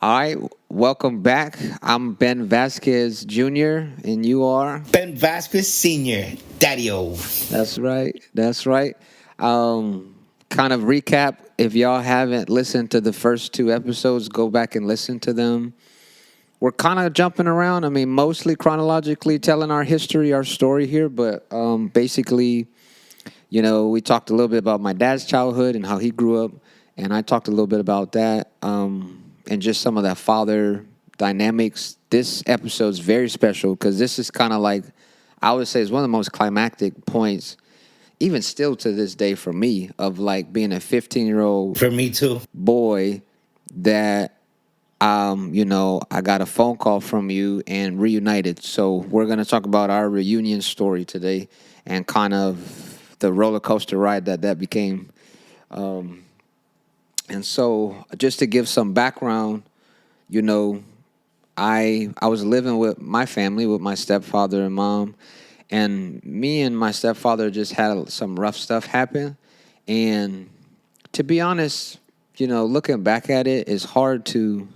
All right, welcome back. I'm Ben Vasquez Jr., and you are? Ben Vasquez Sr., Daddy-O. That's right. That's right. Kind of recap if y'all haven't listened to the first two episodes, go back and listen to them. We're kind of jumping around. I mean, mostly chronologically telling our history, our story here, but basically, we talked a little bit about my dad's childhood and how he grew up, and I talked a little bit about that and just some of that father dynamics. This episode's very special because this is kind of like, I would say, is one of the most climactic points, even still to this day for me, of like being a 15-year-old For me, too. boy that I got a phone call from you and reunited. So we're going to talk about our reunion story today and kind of the roller coaster ride that became. And so just to give some background, you know, I was living with my family, with my stepfather and mom, and me and my stepfather just had some rough stuff happen. And to be honest, looking back at it, it's hard to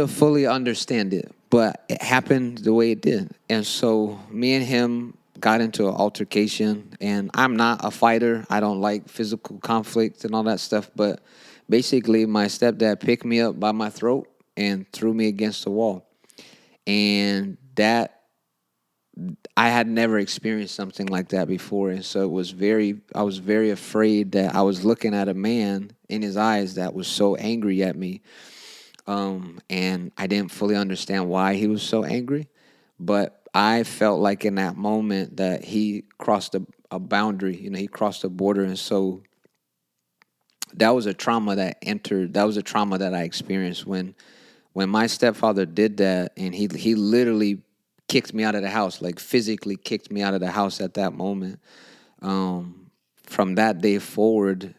fully understand it, but it happened the way it did. And so me and him got into an altercation, and I'm not a fighter. I don't like physical conflict and all that stuff, but basically my stepdad picked me up by my throat and threw me against the wall. And that I had never experienced something like that before, and so I was very afraid that I was looking at a man in his eyes that was so angry at me. And I didn't fully understand why he was so angry, but I felt like in that moment that he crossed a boundary, he crossed a border. And so that was a trauma that was a trauma that I experienced when my stepfather did that, and he literally kicked me out of the house, like physically kicked me out of the house at that moment. From that day forward,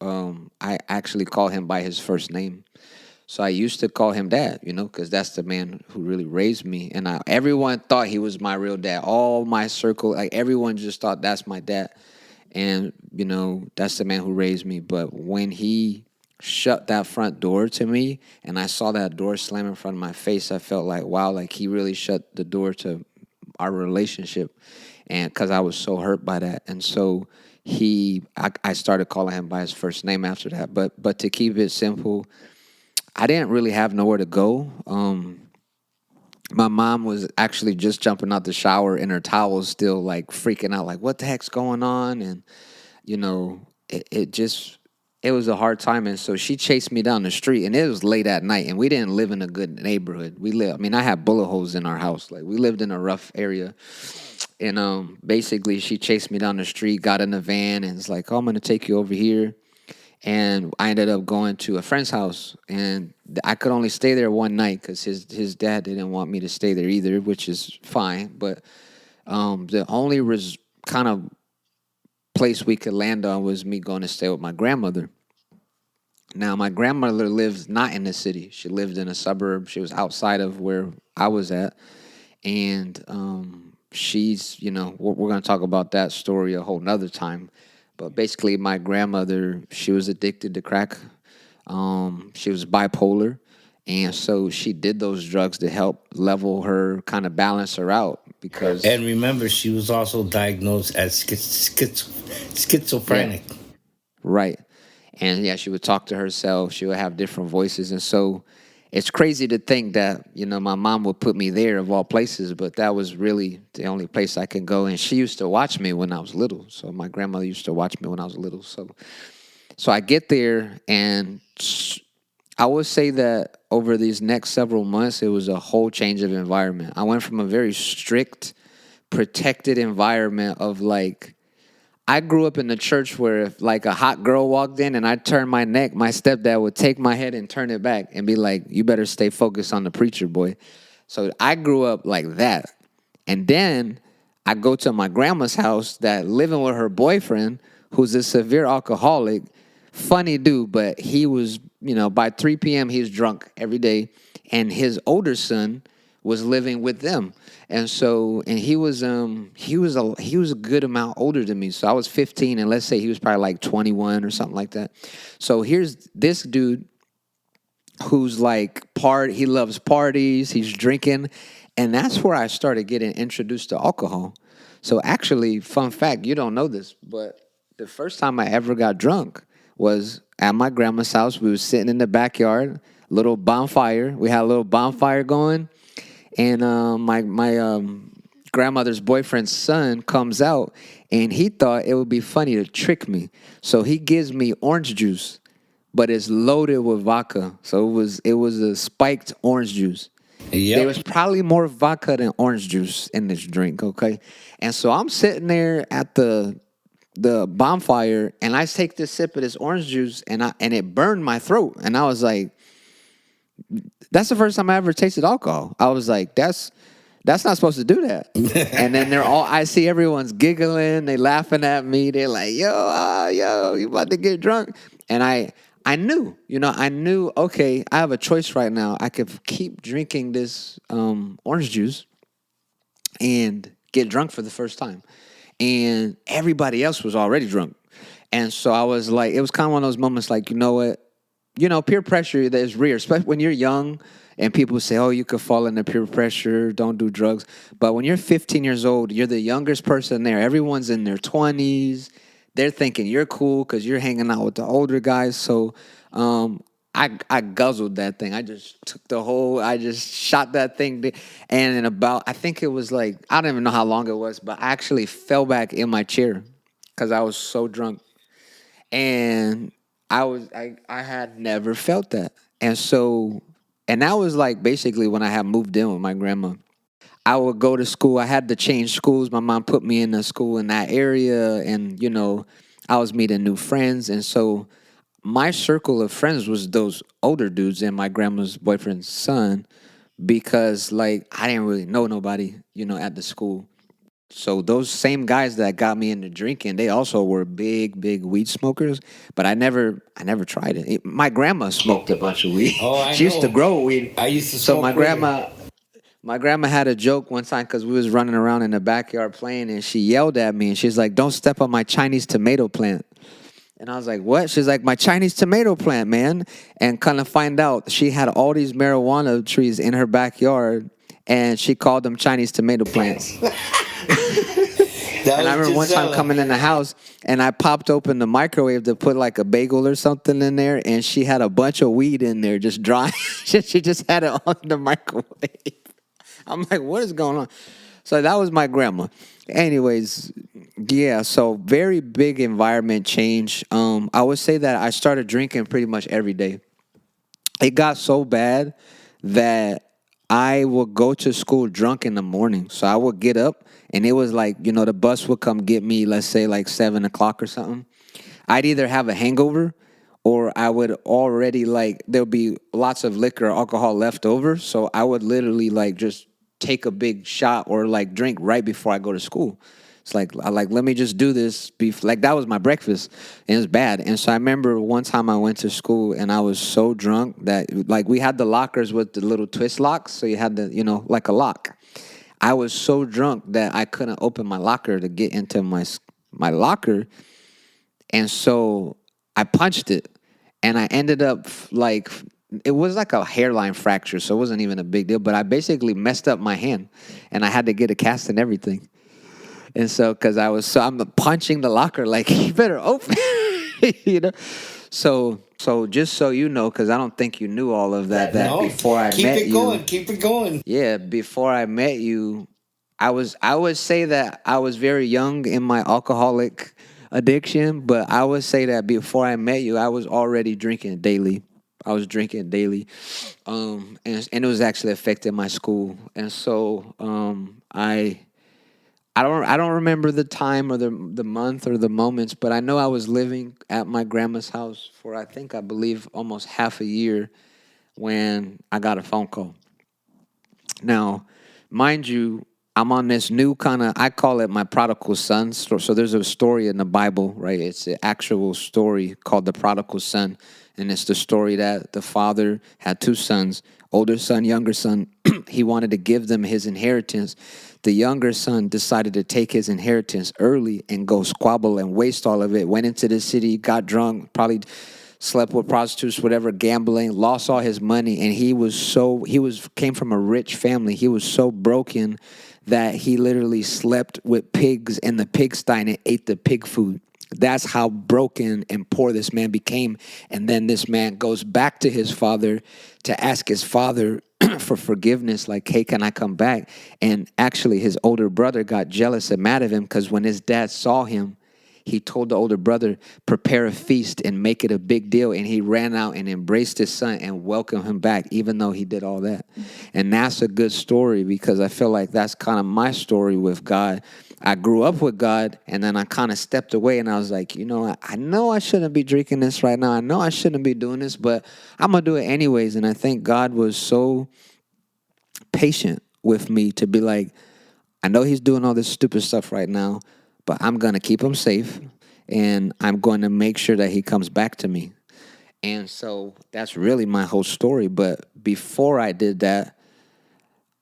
I actually call him by his first name. So I used to call him dad, because that's the man who really raised me. And everyone thought he was my real dad. All my circle, like everyone just thought that's my dad. And, that's the man who raised me. But when he shut that front door to me and I saw that door slam in front of my face, I felt like, wow, like he really shut the door to our relationship. And because I was so hurt by that. And so I started calling him by his first name after that. But to keep it simple, I didn't really have nowhere to go. My mom was actually just jumping out the shower in her towels, still like freaking out, like, what the heck's going on? And, it was a hard time. And so she chased me down the street, and it was late at night, and we didn't live in a good neighborhood. I had bullet holes in our house. Like, we lived in a rough area. And basically, she chased me down the street, got in the van, and it's like, oh, I'm going to take you over here. And I ended up going to a friend's house, and I could only stay there one night because his dad didn't want me to stay there either, which is fine. But the only kind of place we could land on was me going to stay with my grandmother. Now, my grandmother lives not in the city. She lived in a suburb. She was outside of where I was at. And she's, we're going to talk about that story a whole nother time. But basically, my grandmother, she was addicted to crack. She was bipolar. And so she did those drugs to help level her, kind of balance her out. And remember, she was also diagnosed as schizophrenic. Yeah, right. And yeah, she would talk to herself. She would have different voices. And so it's crazy to think that, my mom would put me there of all places, but that was really the only place I can go. And she used to watch me when I was little. So my grandmother used to watch me when I was little. So I get there, and I would say that over these next several months, it was a whole change of environment. I went from a very strict, protected environment of like, I grew up in the church where if like a hot girl walked in and I turned my neck, my stepdad would take my head and turn it back and be like, you better stay focused on the preacher, boy. So I grew up like that. And then I go to my grandma's house that living with her boyfriend, who's a severe alcoholic, funny dude, but he was, by 3 p.m. he was drunk every day. And his older son was living with them. And so, and he was a good amount older than me. So I was 15, and let's say he was probably like 21 or something like that. So here's this dude who's like he loves parties, he's drinking, and that's where I started getting introduced to alcohol. So actually, fun fact, you don't know this, but the first time I ever got drunk was at my grandma's house. We was sitting in the backyard, little bonfire. We had a little bonfire going, and my grandmother's boyfriend's son comes out, and he thought it would be funny to trick me. So he gives me orange juice, but it's loaded with vodka. So it was a spiked orange juice. There Yep. was probably more vodka than orange juice in this drink, okay? And so I'm sitting there at the bonfire, and I take this sip of this orange juice, and it burned my throat, and I was like, that's the first time I ever tasted alcohol. I was like, that's not supposed to do that. And then I see everyone's giggling, they laughing at me, they're like, yo, you about to get drunk, and I knew, okay, I have a choice right now. I could keep drinking this orange juice and get drunk for the first time. And everybody else was already drunk. And so I was like, it was kind of one of those moments like, you know what? Peer pressure that is real, especially when you're young and people say, oh, you could fall into peer pressure, don't do drugs. But when you're 15 years old, you're the youngest person there. Everyone's in their 20s. They're thinking you're cool because you're hanging out with the older guys. So I guzzled that thing. I just shot that thing. And in about, I think it was like, I don't even know how long it was, but I actually fell back in my chair because I was so drunk. And I had never felt that. And that was like basically when I had moved in with my grandma. I would go to school. I had to change schools. My mom put me in a school in that area, and I was meeting new friends, and so my circle of friends was those older dudes and my grandma's boyfriend's son, because like I didn't really know nobody, at the school. So those same guys that got me into drinking, they also were big weed smokers, but I never tried it. My grandma smoked a bunch of weed. Oh, I She used to know. grow weed. I used to So smoke with her. my grandma had a joke one time because we was running around in the backyard playing, and she yelled at me, and she's like, "Don't step on my Chinese tomato plant." And I was like, "What?" She's like, "My Chinese tomato plant, man." And kind of find out she had all these marijuana trees in her backyard, and she called them Chinese tomato plants. That And I was remember one time Gisela. coming in the house, and I popped open the microwave to put like a bagel or something in there, and she had a bunch of weed in there just dry. She just had it on the microwave. I'm like, what is going on? So that was my grandma. Anyways, yeah, so very big environment change. I would say that I started drinking pretty much every day. It got so bad that I would go to school drunk in the morning. So I would get up, and it was like, the bus would come get me, let's say like 7 o'clock or something. I'd either have a hangover, or I would already like, there'll be lots of liquor or alcohol left over. So I would literally like just take a big shot or like drink right before I go to school. It's like, let me just do this. Like, that was my breakfast, and it was bad. And so I remember one time I went to school, and I was so drunk that, like, we had the lockers with the little twist locks. So you had like a lock. I was so drunk that I couldn't open my locker to get into my locker. And so I punched it, and I ended up like, it was like a hairline fracture. So it wasn't even a big deal, but I basically messed up my hand, and I had to get a cast and everything. And so, because I'm punching the locker like, you better open, you know. So just so you know, because I don't think you knew all of that. That No, before I keep met it you, going. Keep it going. yeah, before I met you, I would say that I was very young in my alcoholic addiction, but I would say that before I met you, I was already drinking daily. I was drinking daily, and it was actually affecting my school. And so I don't remember the time or the month or the moments, but I know I was living at my grandma's house for, I believe almost half a year when I got a phone call. Now, mind you, I'm on this new kind of, I call it my prodigal son. So there's a story in the Bible, right? It's an actual story called the prodigal son. And it's the story that the father had two sons, older son, younger son. He wanted to give them his inheritance. The younger son decided to take his inheritance early and go squabble and waste all of it. Went into the city, got drunk, probably slept with prostitutes, whatever, gambling, lost all his money, and came from a rich family. He was so broken that he literally slept with pigs in the pigsty and ate the pig food. That's how broken and poor this man became. And then this man goes back to his father to ask his father for forgiveness, like, hey, can I come back? And actually, his older brother got jealous and mad at him because when his dad saw him, he told the older brother, prepare a feast and make it a big deal. And he ran out and embraced his son and welcomed him back, even though he did all that. And that's a good story because I feel like that's kind of my story with God. I grew up with God, and then I kind of stepped away, and I was like, I know I shouldn't be drinking this right now. I know I shouldn't be doing this, but I'm going to do it anyways. And I think God was so patient with me to be like, I know he's doing all this stupid stuff right now, but I'm going to keep him safe, and I'm going to make sure that he comes back to me. And so that's really my whole story. But before I did that,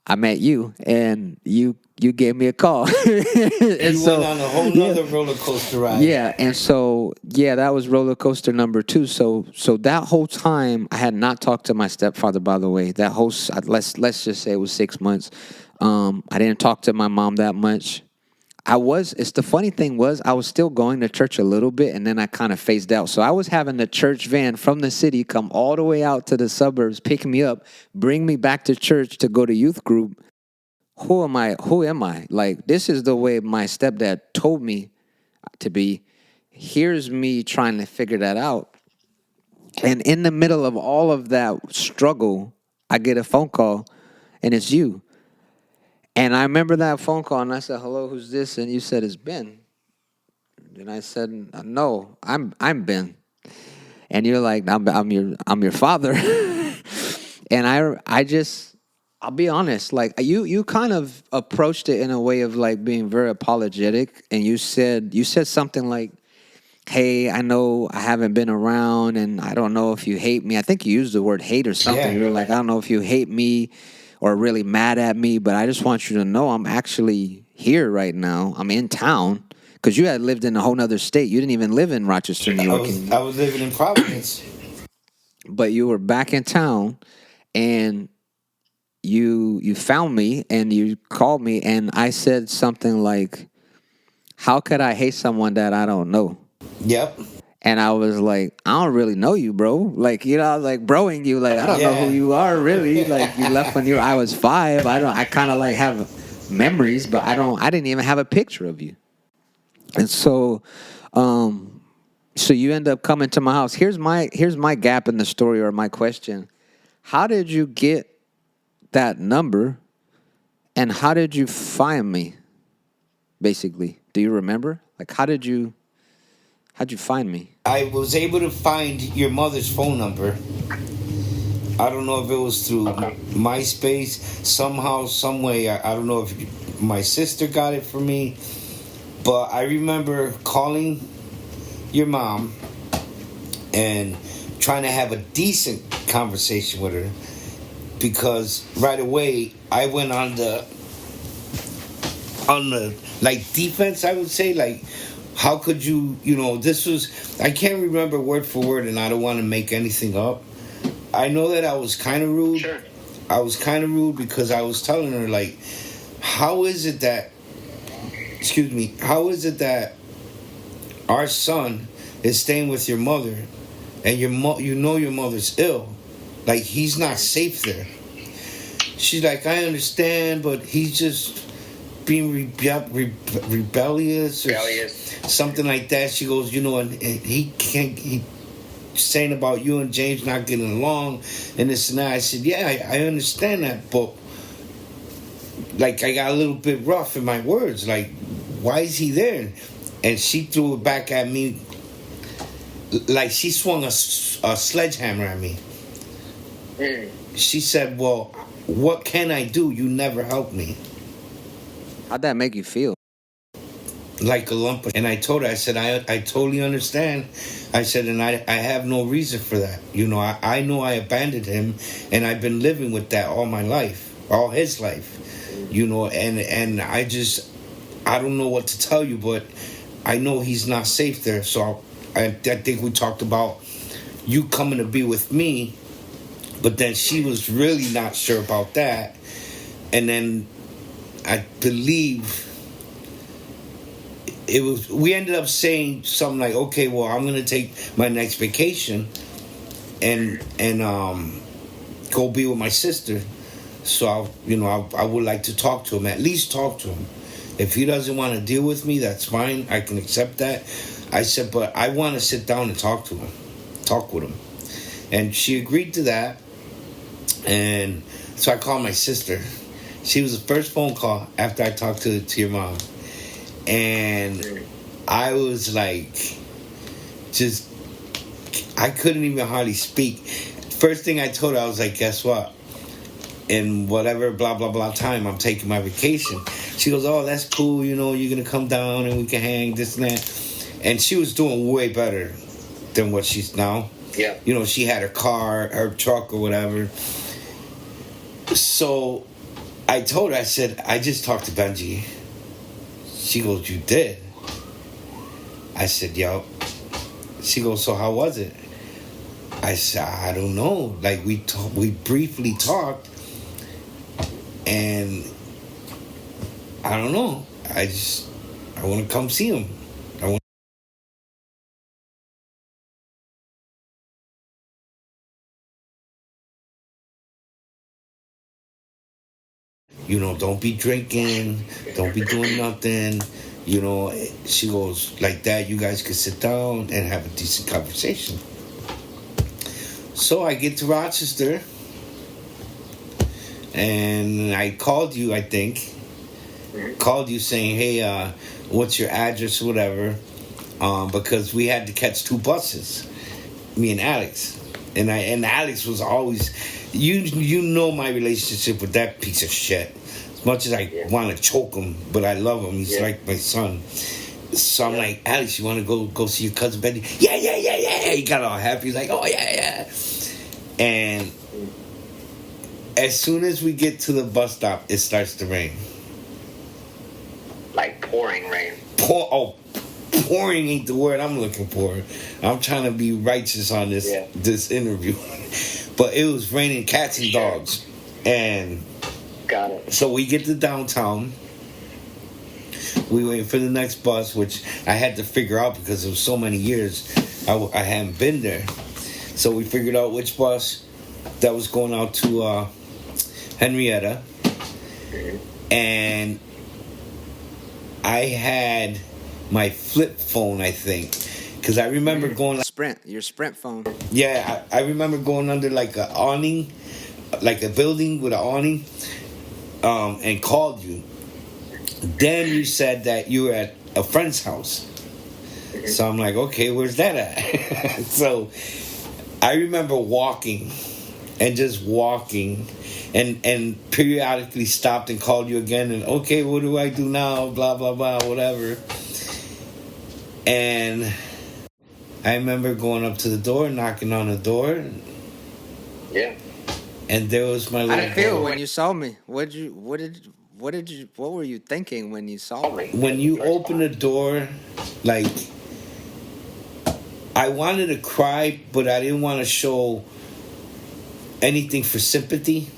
I met you, and you gave me a call. And you went on a whole nother roller coaster ride. Yeah, and so, that was roller coaster number 2. So that whole time, I had not talked to my stepfather, by the way. That whole, let's just say it was 6 months. I didn't talk to my mom that much. The funny thing was, I was still going to church a little bit, and then I kind of phased out. So I was having the church van from the city come all the way out to the suburbs, pick me up, bring me back to church to go to youth group. Who am I? Like, this is the way my stepdad told me to be. Here's me trying to figure that out. And in the middle of all of that struggle, I get a phone call, and it's you. And I remember that phone call, and I said, hello, who's this? And you said, it's Ben. And I said, no, I'm Ben. And you're like, I'm your father. And I'll be honest, like you kind of approached it in a way of like being very apologetic, and you said something like, hey, I know I haven't been around, and I don't know if you hate me. I think you used the word hate or something. Yeah. You were like, I don't know if you hate me or really mad at me, but I just want you to know I'm actually here right now. I'm in town. Because you had lived in a whole nother state. You didn't even live in Rochester, New York. I was living in Providence. But you were back in town, and you found me, and you called me, and I said something like, how could I hate someone that I don't know? Yep. And I was like, I don't really know you, bro. Like, I was like broing you. Like, I don't know who you are, really. Like, you left when I was 5. I kind of like have memories, but I didn't even have a picture of you. And so, so you end up coming to my house. Here's my gap in the story, or my question. How did you get that number, and how did you find me, basically? Do you remember? Like, how'd you find me? I was able to find your mother's phone number. I don't know if it was through MySpace, somehow, some way. I don't know if my sister got it for me. But I remember calling your mom and trying to have a decent conversation with her, because right away I went on the like defense, I would say. Like, how could you, this was, I can't remember word for word, and I don't want to make anything up. I know that I was kind of rude. Sure. I was kind of rude because I was telling her, like, how is it that our son is staying with your mother, and your mother's ill? Like, he's not safe there. She's like, I understand, but he's just being rebellious or something like that. She goes, and he saying about you and James not getting along and this and that. I said, yeah, I understand that, but like, I got a little bit rough in my words. Like, why is he there? And she threw it back at me like she swung a sledgehammer at me. She said, well, what can I do? You never helped me. How'd that make you feel? Like a lump. And I told her, I said, I totally understand. I said, and I have no reason for that. I know I abandoned him, and I've been living with that all my life, all his life. And I don't know what to tell you, but I know he's not safe there. So I think we talked about, you coming to be with me. But then she was really not sure about that. And then I believe we ended up saying something like, okay, well, I'm going to take my next vacation and go be with my sister. So I would like to talk to him, at least talk to him. If he doesn't want to deal with me, that's fine. I can accept that. I said, but I want to sit down and talk with him. And she agreed to that. And so I called my sister. She was the first phone call after I talked to your mom. And I was like, I couldn't even hardly speak. First thing I told her, I was like, guess what? In whatever blah, blah, blah time, I'm taking my vacation. She goes, oh, that's cool. You're going to come down and we can hang, this and that. And she was doing way better than what she's now. Yeah. She had her car, her truck or whatever. So I told her, I said, I just talked to Benji. She goes, you did? I said, yo. She goes, so how was it? I said, I don't know. Like, we briefly talked, and I don't know. I want to come see him. Don't be drinking, don't be doing nothing. She goes, like that, you guys could sit down and have a decent conversation. So I get to Rochester, and I called you, I think. Called you saying, hey, what's your address or whatever, because we had to catch 2 buses, me and Alex. And Alex was always, my relationship with that piece of shit. As much as I want to choke him, but I love him. He's like my son. So I'm like, Alex, you want to go see your cousin Betty? Yeah. He got all happy. He's like, oh, yeah. And as soon as we get to the bus stop, it starts to rain. Like pouring rain. Pouring ain't the word I'm looking for. I'm trying to be righteous on this interview. But it was raining cats and dogs. And got it. So we get to downtown. We wait for the next bus, which I had to figure out because it was so many years I hadn't been there. So we figured out which bus that was going out to Henrietta. And I had my flip phone, I think. Because I remember going... Your Sprint phone. Yeah, I remember going under like an awning, like a building with an awning, and called you. Then you said that you were at a friend's house. So I'm like, okay, where's that at? So I remember walking and just walking and periodically stopped and called you again and, okay, what do I do now? Blah, blah, blah, whatever. And I remember going up to the door, knocking on the door. Yeah. And there was my little... How did it feel when you saw me? What were you thinking when you saw me? When you opened the door, like, I wanted to cry, but I didn't want to show anything for sympathy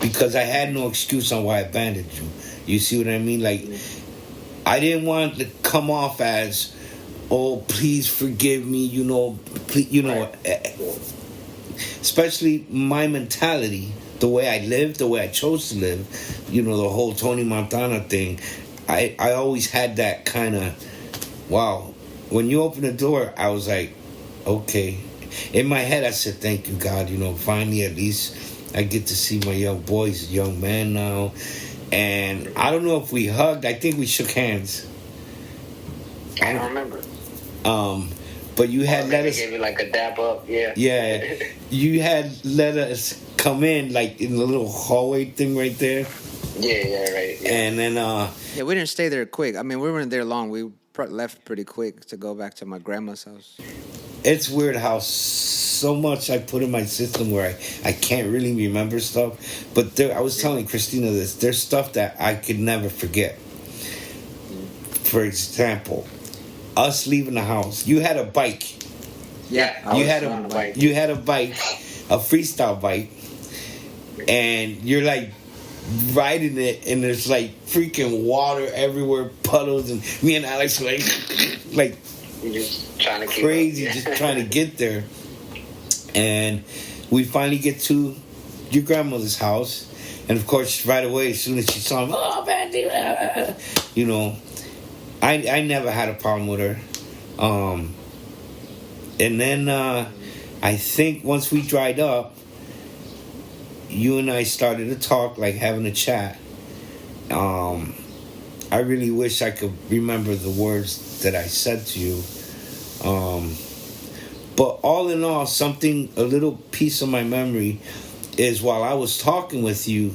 because I had no excuse on why I abandoned you. You see what I mean? Like, I didn't want to come off as, oh, please forgive me, please, especially my mentality, the way I lived, the way I chose to live, the whole Tony Montana thing. I always had that kind of, wow. When you opened the door, I was like, okay. In my head, I said, thank you, God. Finally, at least I get to see my young boy. He's a young man now. And I don't know if we hugged. I think we shook hands. I don't remember. But you had let us... gave you like a dap up, yeah. Yeah. You had let us come in, like, in the little hallway thing right there. Yeah, right. Yeah. And then... yeah, we didn't stay there quick. I mean, we weren't there long. We left pretty quick to go back to my grandma's house. It's weird how so much I put in my system where I can't really remember stuff. But I was telling Christina this. There's stuff that I could never forget. For example, us leaving the house. You had a bike. Yeah, I You was had on a bike. you had a bike, a freestyle bike, and you're like riding it, and there's like freaking water everywhere, puddles, and me and Alex were like You're just trying to keep crazy, up. just trying to get there. And we finally get to your grandmother's house, and of course, right away, as soon as she saw him, oh man, you know, I never had a problem with her. And then I think once we dried up, you and I started to talk, like having a chat. I really wish I could remember the words that I said to you. But all in all, a little piece of my memory is while I was talking with you,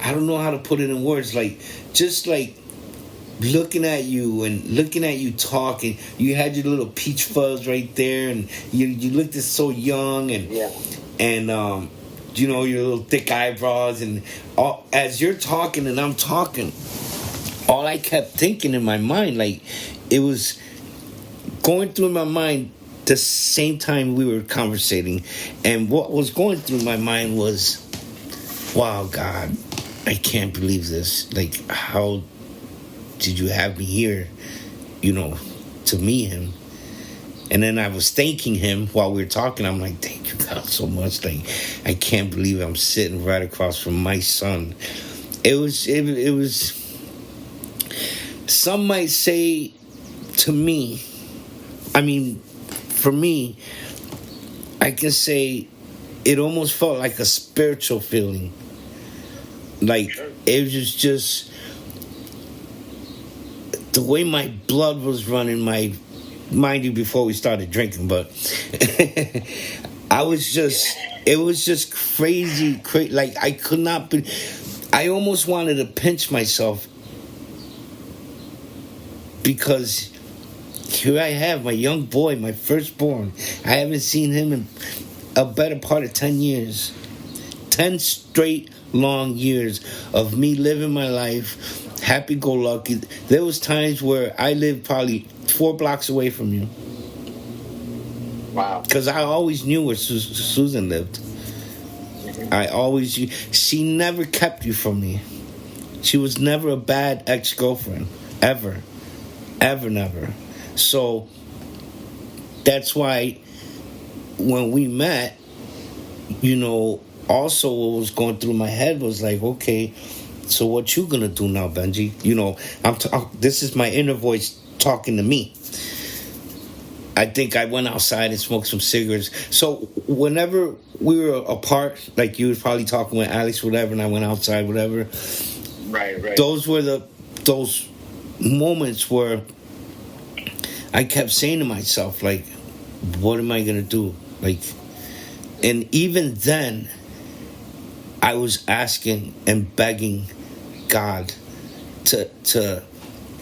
I don't know how to put it in words, like, just like looking at you talking, you had your little peach fuzz right there, and you looked so young, and Yeah. and you know, your little thick eyebrows, and as you're talking and I'm talking, all I kept thinking in my mind, like, it was going through my mind the same time we were conversating, and what was going through my mind was, wow, God, I can't believe this. Like, how did you have me here, you know, to meet him? And then I was thanking him while we were talking. I'm like, thank you, God, so much. Like, I can't believe I'm sitting right across from my son. It was, some might say to me, I mean, for me, I can say it almost felt like a spiritual feeling. Like, it was just the way my blood was running, mind you, before we started drinking, but it was just crazy, like, I could not be, I almost wanted to pinch myself, because here I have my young boy, my firstborn. I haven't seen him in a better part of 10 years. 10 straight long years of me living my life, happy-go-lucky. There was times where I lived probably 4 blocks away from you. Wow. Because I always knew where Susan lived. She never kept you from me. She was never a bad ex-girlfriend. Ever. Ever, never. So, that's why when we met, you know, also what was going through my head was like, okay, so what you gonna do now, Benji? You know, this is my inner voice talking to me. I think I went outside and smoked some cigarettes. So whenever we were apart, like you was probably talking with Alex, whatever, and I went outside, whatever. Right. Those were those moments where I kept saying to myself, like, what am I gonna do? Like, and even then, I was asking and begging God to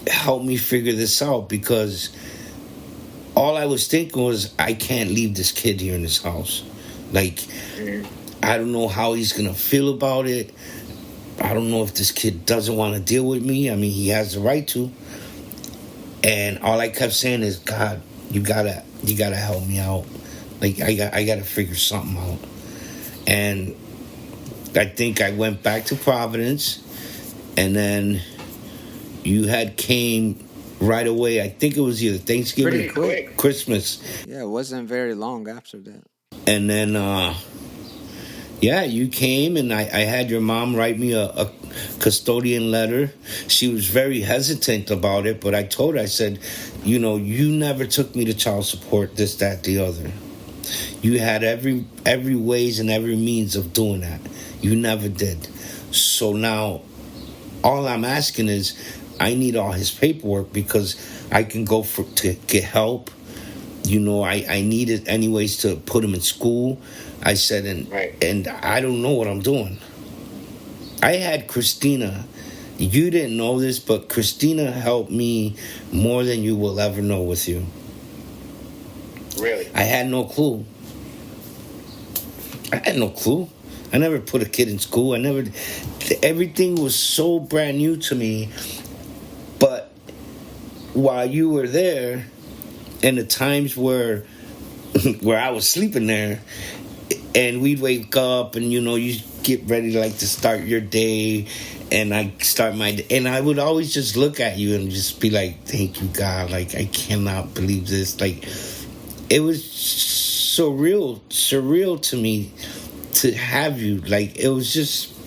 help me figure this out, because all I was thinking was, I can't leave this kid here in this house. Like, I don't know how he's gonna feel about it. I don't know if this kid doesn't want to deal with me. I mean, he has the right to. And all I kept saying is, God, you gotta help me out. Like, I gotta figure something out. And I think I went back to Providence, and then you had came right away. I think it was either Thanksgiving, Pretty quick. Christmas, Yeah, it wasn't very long after that. and then yeah, you came, and I had your mom write me a custodian letter. She was very hesitant about it, but I told her, I said, you know, you never took me to child support, this, that, the other. You had every ways and every means of doing that. You never did. So now, all I'm asking is, I need all his paperwork, because I can go to get help. You know, I need it anyways to put him in school. I said, and I don't know what I'm doing. I had Christina. You didn't know this, but Christina helped me more than you will ever know with you. Really? I had no clue. I never put a kid in school. Everything was so brand new to me. But while you were there, and the times where I was sleeping there, and we'd wake up, and you get ready to start your day, and I start my day, and I would always just look at you and just be like, "Thank you, God! Like, I cannot believe this." Like, it was surreal to me to have you. Like, it was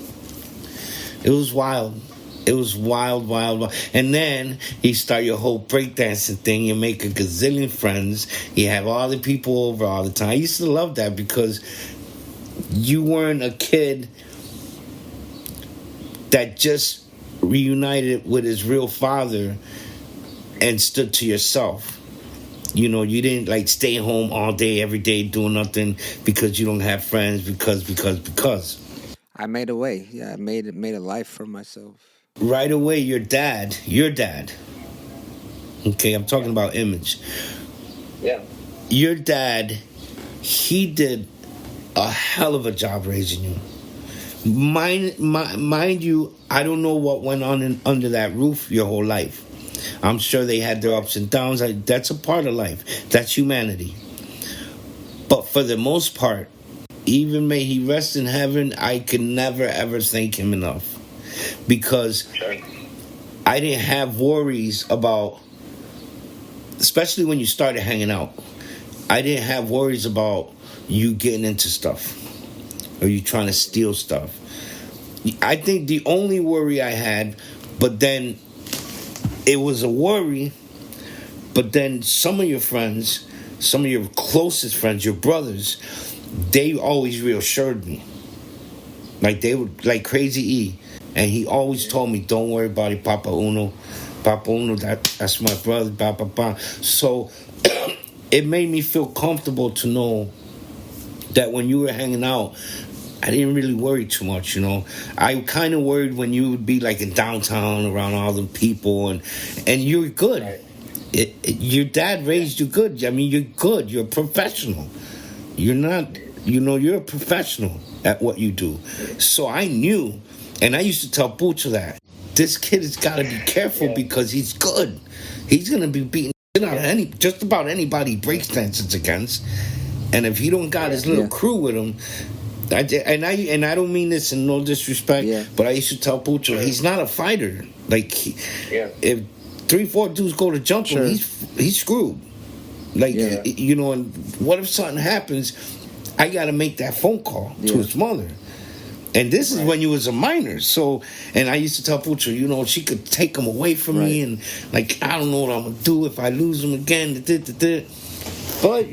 wild. It was wild. And then you start your whole breakdancing thing. You make a gazillion friends. You have all the people over all the time. I used to love that because you weren't a kid that just reunited with his real father and stood to yourself. You didn't stay home all day, every day, doing nothing because you don't have friends, because. I made a way. Yeah, I made a life for myself. Right away, your dad, okay, I'm talking about Image. Yeah. Your dad, he did a hell of a job raising you. Mind you, I don't know what went on under that roof your whole life. I'm sure they had their ups and downs. That's a part of life. That's humanity. But for the most part, even may he rest in heaven, I can never, ever thank him enough. Because I didn't have worries about, especially when you started hanging out, I didn't have worries about you getting into stuff or you trying to steal stuff. I think the only worry I had, but then it was a worry, but then some of your friends, some of your closest friends, your brothers, they always reassured me. Like they were like Crazy E. And he always told me, "Don't worry about it, Papa Uno. Papa Uno, that's my brother, Papa." So it made me feel comfortable to know that when you were hanging out, I didn't really worry too much, I kind of worried when you would be in downtown around all the people, and you were good. Right. Your dad raised you good. I mean, you're good. You're a professional. You're not, you're a professional at what you do. So I knew. And I used to tell Pucho that this kid has got to be careful because he's good. He's going to be beating out of just about anybody he breaks dances against. And if he don't got his little crew with him, I don't mean this in no disrespect, but I used to tell Pucho he's not a fighter. If 3-4 dudes go to jump him, he's screwed. And what if something happens? I got to make that phone call to his mother. And this is when you was a minor. So, and I used to tell Pucho, she could take him away from me. And, I don't know what I'm going to do if I lose him again. But,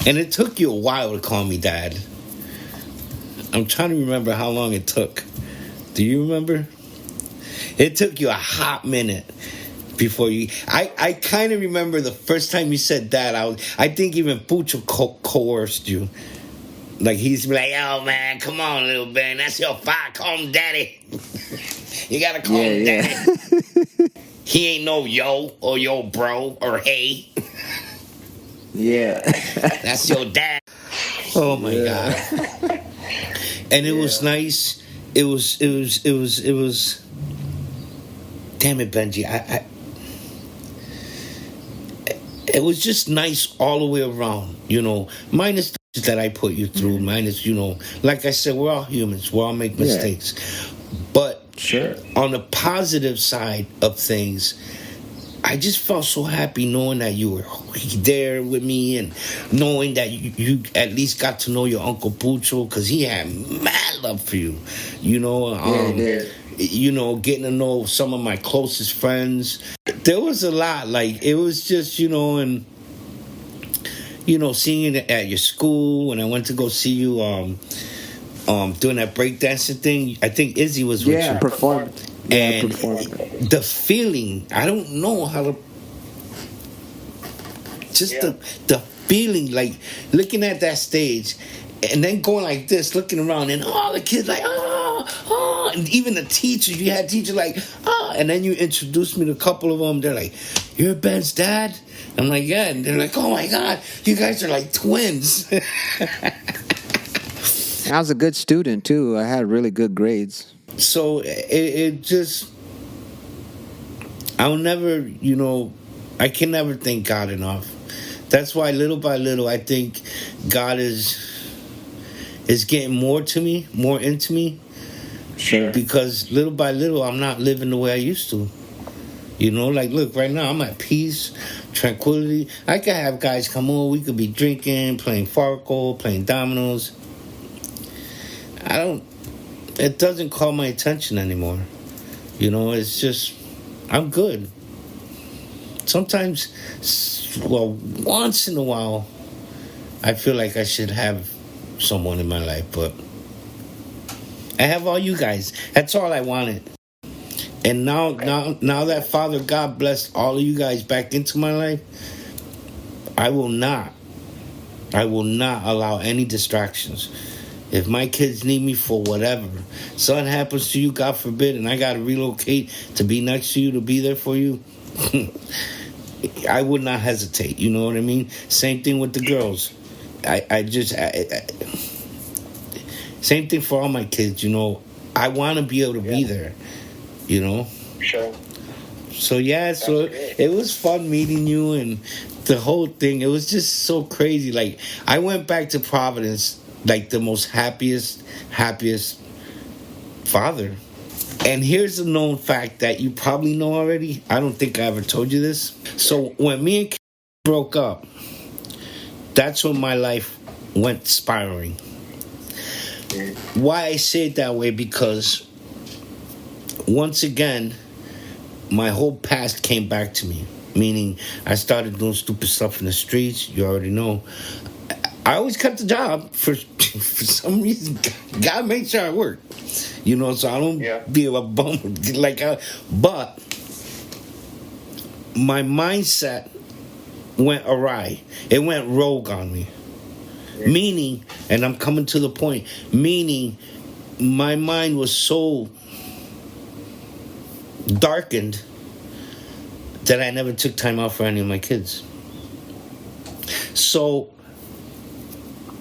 and it took you a while to call me Dad. I'm trying to remember how long it took. Do you remember? It took you a hot minute before you... I kind of remember the first time you said Dad. I think even Pucho coerced you. He's like, "Yo, man, come on, little man. That's your father. Call him Daddy. You gotta call him Daddy. He ain't no yo or yo bro or hey. Yeah. That's your dad." Oh my God. And it was nice. It was. Damn it, Benji. It was just nice all the way around. Minus the that I put you through, minus, like I said, we're all humans. We all make mistakes. But on the positive side of things, I just felt so happy knowing that you were there with me and knowing that you at least got to know your Uncle Pucho because he had mad love for you. He did. Getting to know some of my closest friends. There was a lot. It was just, and... seeing it at your school, when I went to go see you doing that breakdancing thing. I think Izzy was with you. Performed. And performed. The feeling, I don't know how to... Just the feeling, looking at that stage and then going like this, looking around, and all the kids and even the teachers, you had teachers and then you introduced me to a couple of them. They're like, "You're Ben's dad?" I'm like, "Yeah." And they're like, "Oh my God, you guys are like twins." I was a good student too. I had really good grades. So it just, I'll never, I can never thank God enough. That's why little by little, I think God is getting more to me, more into me. Sure. Because little by little, I'm not living the way I used to. Like, look, right now, I'm at peace, tranquility. I could have guys come over. We could be drinking, playing Farco, playing dominoes. It doesn't call my attention anymore. It's just, I'm good. Sometimes, once in a while, I feel like I should have someone in my life, but I have all you guys. That's all I wanted. And now that Father God blessed all of you guys back into my life, I will not allow any distractions. If my kids need me for whatever, something happens to you, God forbid, and I got to relocate to be next to you, to be there for you, I would not hesitate. You know what I mean? Same thing with the girls. Same thing for all my kids. I want to be able to be there. Sure. So it was fun meeting you and the whole thing. It was just so crazy. Like, I went back to Providence like the most happiest father. And here's a known fact that you probably know already. I don't think I ever told you this. So when me and Kim broke up, that's when my life went spiraling. Why I say it that way? Because once again, my whole past came back to me. Meaning, I started doing stupid stuff in the streets. You already know. I always kept the job for some reason. God made sure I worked. So I don't be a bum. But my mindset went awry. It went rogue on me. Meaning, and I'm coming to the point, meaning my mind was so darkened that I never took time out for any of my kids. So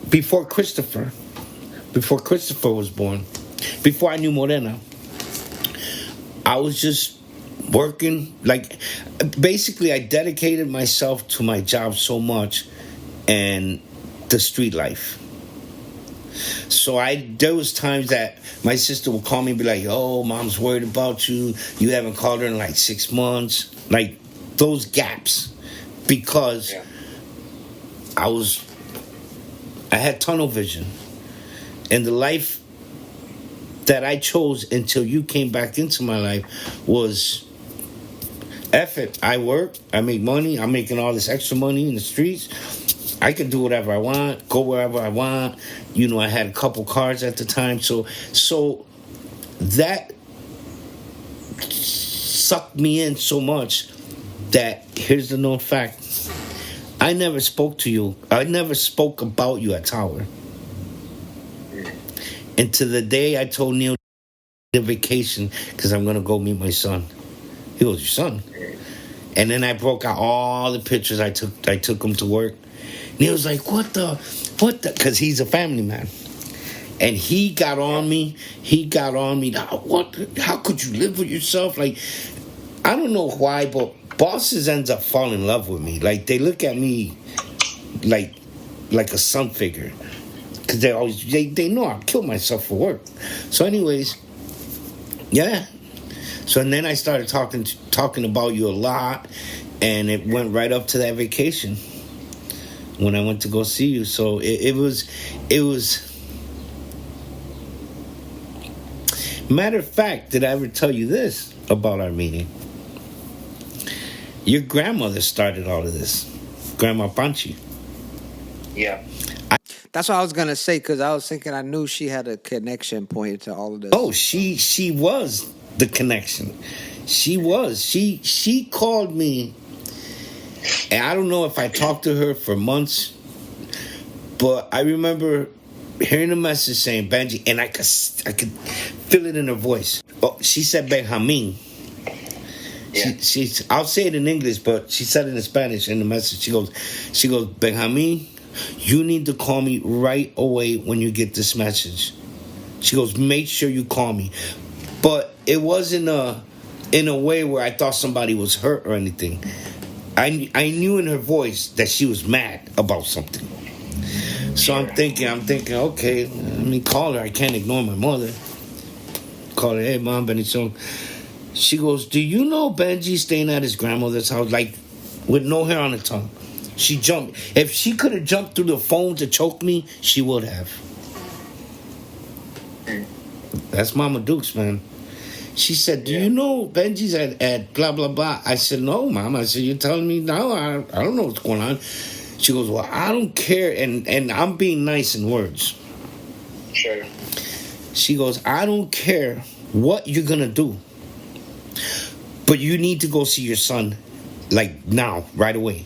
before Christopher was born, before I knew Morena, I was just working. Like, basically, I dedicated myself to my job so much and the street life. So there was times that my sister would call me and be like, "Oh, Mom's worried about you. You haven't called her in like 6 months." Like, those gaps, because I had tunnel vision, and the life that I chose until you came back into my life was, F it. I work, I make money, I'm making all this extra money in the streets. I can do whatever I want, go wherever I want. I had a couple cars at the time, so that sucked me in so much that, here's the known fact, I never spoke to you. I never spoke about you at Tower. And to the day I told Neil the vacation because I'm going to go meet my son. He goes, "Your son?" And then I broke out all the pictures I took him to work. Neil's like, what the? Because he's a family man. And he got on me. What? How could you live with yourself? Like, I don't know why, but bosses ends up falling in love with me. Like, they look at me like a son figure, because they know I'll kill myself for work. So, anyways, yeah. So and then I started talking about you a lot, and it went right up to that vacation when I went to go see you. So it was. Matter of fact, did I ever tell you this about our meeting? Your grandmother started all of this, Grandma Panchi. Yeah. That's what I was gonna say, because I was thinking I knew she had a connection point to all of this. Oh, she was the connection. She was. She called me, and I don't know if I talked to her for months, but I remember hearing a message saying Benji, and I could feel it in her voice. Oh, she said Benjamin. Yeah. I'll say it in English, but she said it in Spanish in the message. She goes, "Benjamin, you need to call me right away when you get this message." She goes, "Make sure you call me." But it wasn't in a way where I thought somebody was hurt or anything. I knew in her voice that she was mad about something. So I'm thinking, okay, let me call her. I can't ignore my mother. Call her, hey, Mom, Benito. She goes, do you know Benji's staying at his grandmother's house, like, with no hair on her tongue? She jumped. If she could have jumped through the phone to choke me, she would have. That's Mama Dukes, man. She said, do you know Benji's at blah, blah, blah? I said, no, Mom. I said, you're telling me now? I don't know what's going on. She goes, well, I don't care. And I'm being nice in words. Sure. She goes, I don't care what you're going to do. But you need to go see your son, like, now, right away.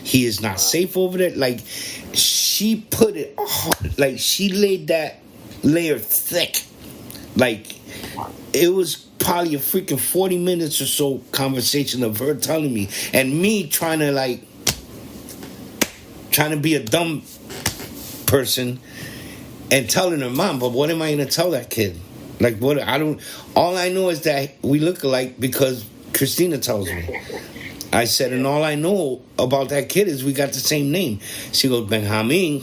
He is not safe over there. Like, she put it hard. Like, she laid that layer thick. Like, it was probably a freaking 40 minutes or so conversation of her telling me. And me trying to be a dumb person and telling her, Mom, but what am I going to tell that kid? Like, what? All I know is that we look alike because Christina tells me. I said, and all I know about that kid is we got the same name. She goes, Benjamin.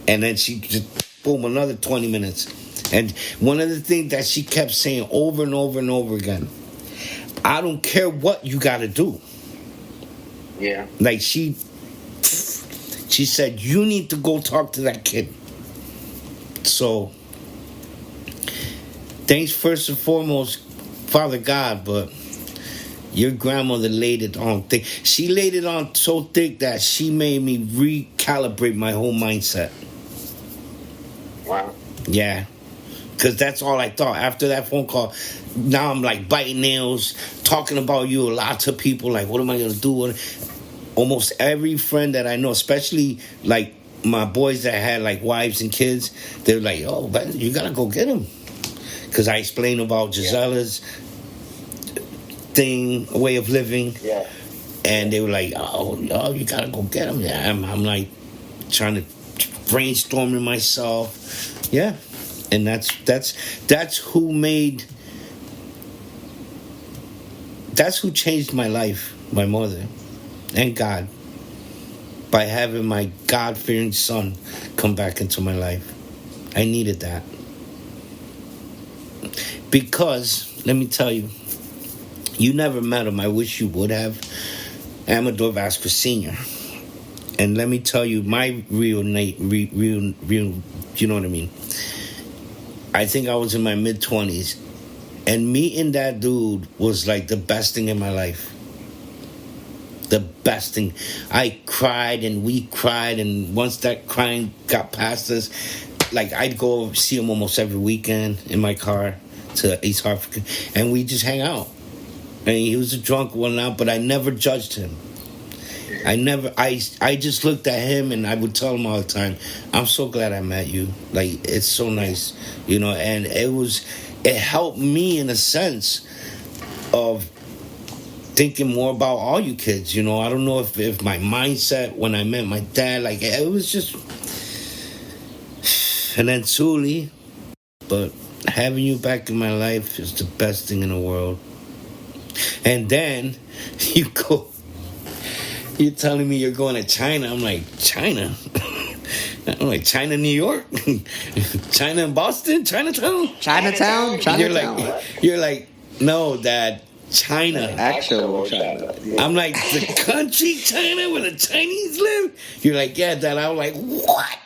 And then she just, boom, another 20 minutes. And one of the things that she kept saying over and over and over again, I don't care what you got to do. Yeah. Like, she said, you need to go talk to that kid. So, thanks first and foremost, Father God, but your grandmother laid it on thick. She laid it on so thick that she made me recalibrate my whole mindset. Wow. Yeah. Because that's all I thought. After that phone call, now I'm like biting nails, talking about you a lot to people. Like, what am I going to do? Almost every friend that I know, especially like my boys that had like wives and kids, they're like, oh, but you got to go get them. Because I explained about Gisella's thing, way of living. Yeah. And they were like, oh, you got to go get them. Yeah, I'm like trying to brainstorming myself. Yeah. And that's who changed my life, my mother and God, by having my God-fearing son come back into my life. I needed that. Because, let me tell you, you never met him. I wish you would have. Amador Vasquez Sr. And let me tell you, my real, you know what I mean? I think I was in my mid-20s. And meeting that dude was like the best thing in my life. The best thing. I cried and we cried. And once that crying got past us, like I'd go see him almost every weekend in my car to East Hartford. And we just hang out. And he was a drunk one night, but I never judged him. I just looked at him and I would tell him all the time, I'm so glad I met you. Like, it's so nice, you know, and it helped me in a sense of thinking more about all you kids, you know. I don't know if my mindset when I met my dad, like, it was just, and then Suli, but having you back in my life is the best thing in the world. And then you're telling me you're going to China. I'm like, China? I'm like, China, New York? China in Boston? Chinatown? Chinatown? You're like, no, Dad, China. Actual China. Yeah. I'm like, the country China where the Chinese live? You're like, yeah, Dad. I'm like, what?